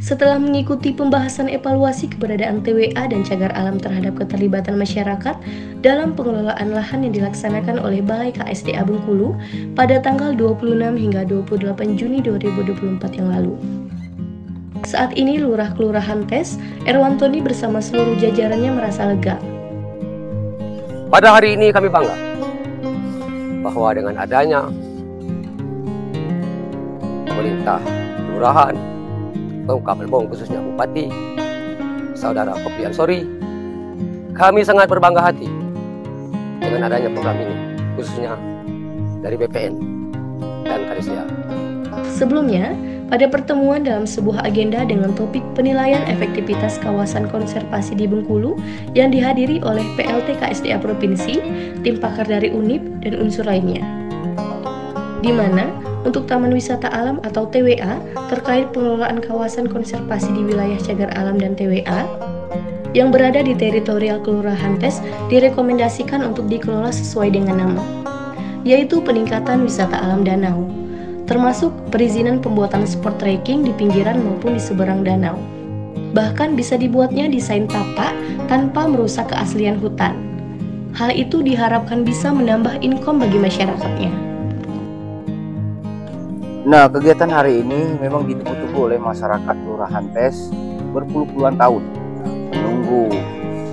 Setelah mengikuti pembahasan evaluasi keberadaan TWA dan cagar alam terhadap keterlibatan masyarakat dalam pengelolaan lahan yang dilaksanakan oleh Balai KSDA Bengkulu pada tanggal 26 hingga 28 Juni 2024 yang lalu. Saat ini Lurah Kelurahan Tes, Erwantoni bersama seluruh jajarannya merasa lega. Pada hari ini kami bangga bahwa dengan adanya pemerintah kelurahan, Pemkab Lebong khususnya Bupati, Saudara Kopli Ansori, kami sangat berbangga hati dengan adanya program ini, khususnya dari BPN dan KSDA. Sebelumnya, pada pertemuan dalam sebuah agenda dengan topik penilaian efektivitas kawasan konservasi di Bengkulu yang dihadiri oleh PLT KSDA Provinsi, tim pakar dari UNIP, dan unsur lainnya. Di mana untuk Taman Wisata Alam atau TWA terkait pengelolaan kawasan konservasi di wilayah cagar alam dan TWA yang berada di teritorial Kelurahan Tes direkomendasikan untuk dikelola sesuai dengan nama, yaitu peningkatan wisata alam danau, termasuk perizinan pembuatan spot trekking di pinggiran maupun di seberang danau. Bahkan bisa dibuatnya desain tapak tanpa merusak keaslian hutan. Hal itu diharapkan bisa menambah income bagi masyarakatnya. Nah, kegiatan hari ini memang ditunggu-tunggu oleh masyarakat Kelurahan Tes berpuluh-puluhan tahun menunggu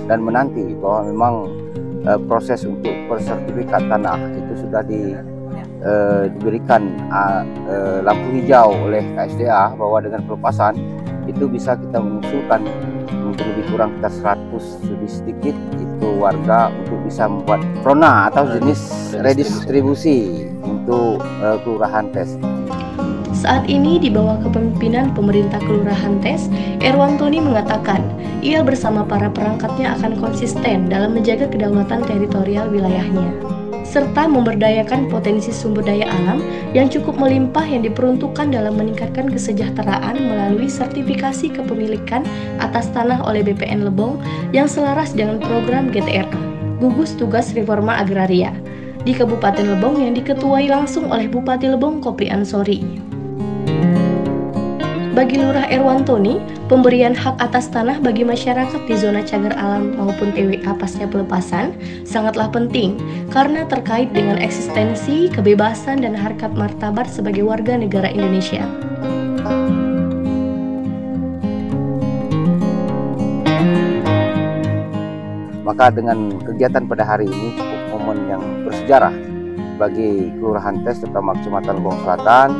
dan menanti bahwa memang proses untuk bersertifikat tanah itu sudah diberikan lampu hijau oleh KSDA bahwa dengan pelepasan itu bisa kita mengusulkan mungkin lebih kurang kita 100 lebih sedikit itu warga untuk bisa membuat prona atau jenis redistribusi untuk Kelurahan Tes. Saat ini di bawah kepemimpinan pemerintah Kelurahan Tes, Erwantoni mengatakan ia bersama para perangkatnya akan konsisten dalam menjaga kedaulatan teritorial wilayahnya, serta memberdayakan potensi sumber daya alam yang cukup melimpah yang diperuntukkan dalam meningkatkan kesejahteraan melalui sertifikasi kepemilikan atas tanah oleh BPN Lebong yang selaras dengan program GTRA, Gugus Tugas Reforma Agraria, di Kabupaten Lebong yang diketuai langsung oleh Bupati Lebong Kopli Ansori. Bagi Lurah Erwantoni, pemberian hak atas tanah bagi masyarakat di zona cagar alam maupun TWA pasca pelepasan sangatlah penting karena terkait dengan eksistensi, kebebasan, dan harkat martabat sebagai warga negara Indonesia. Maka dengan kegiatan pada hari ini cukup momen yang bersejarah bagi Kelurahan Tes terutama Kecamatan Lebong Selatan.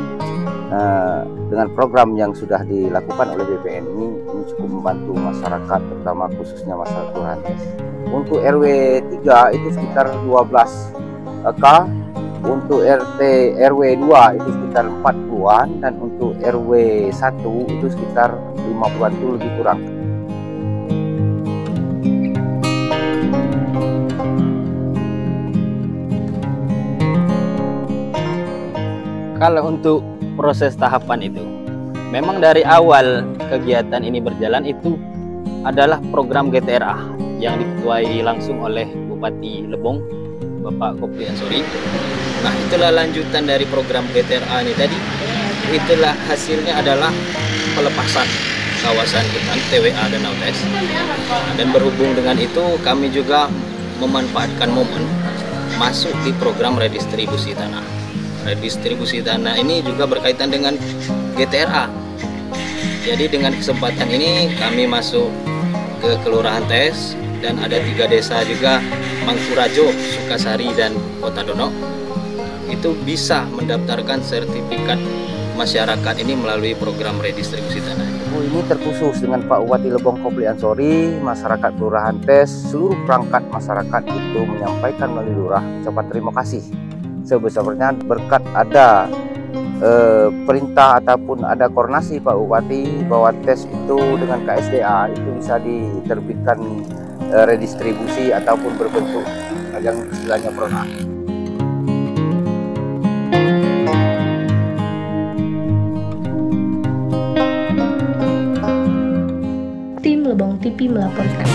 Dengan program yang sudah dilakukan oleh BPN ini cukup membantu masyarakat terutama khususnya masyarakat Kelurahan Tes. Untuk RW 3 itu sekitar 12 K, untuk RW 2 itu sekitar 40-an, dan untuk RW 1 itu sekitar 50-an itu lebih kurang. Kalau untuk proses tahapan itu, memang dari awal kegiatan ini berjalan itu adalah program GTRA yang diketuai langsung oleh Bupati Lebong, Bapak Kopli Ansori. Nah, itulah lanjutan dari program GTRA ini tadi. Itulah hasilnya adalah pelepasan kawasan hutan TWA Danau Tes. Dan berhubung dengan itu, kami juga memanfaatkan momen masuk di program redistribusi tanah. Redistribusi tanah ini juga berkaitan dengan GTRA. Jadi dengan kesempatan ini kami masuk ke Kelurahan Tes dan ada 3 desa juga, Mangkurajo, Sukasari, dan Kota Dono. Itu bisa mendaftarkan sertifikat masyarakat ini melalui program redistribusi tanah. Ini terkhusus dengan Pak Bupati Lebong Kopli Ansori, masyarakat Kelurahan Tes, seluruh perangkat masyarakat itu menyampaikan melalui lurah ucapan terima kasih sebesar-besarnya berkat ada perintah ataupun ada koordinasi Pak Bupati bahwa tes itu dengan KSDA itu bisa diterbitkan redistribusi ataupun berbentuk yang istilahnya prona. Tim Lebong TV melaporkan.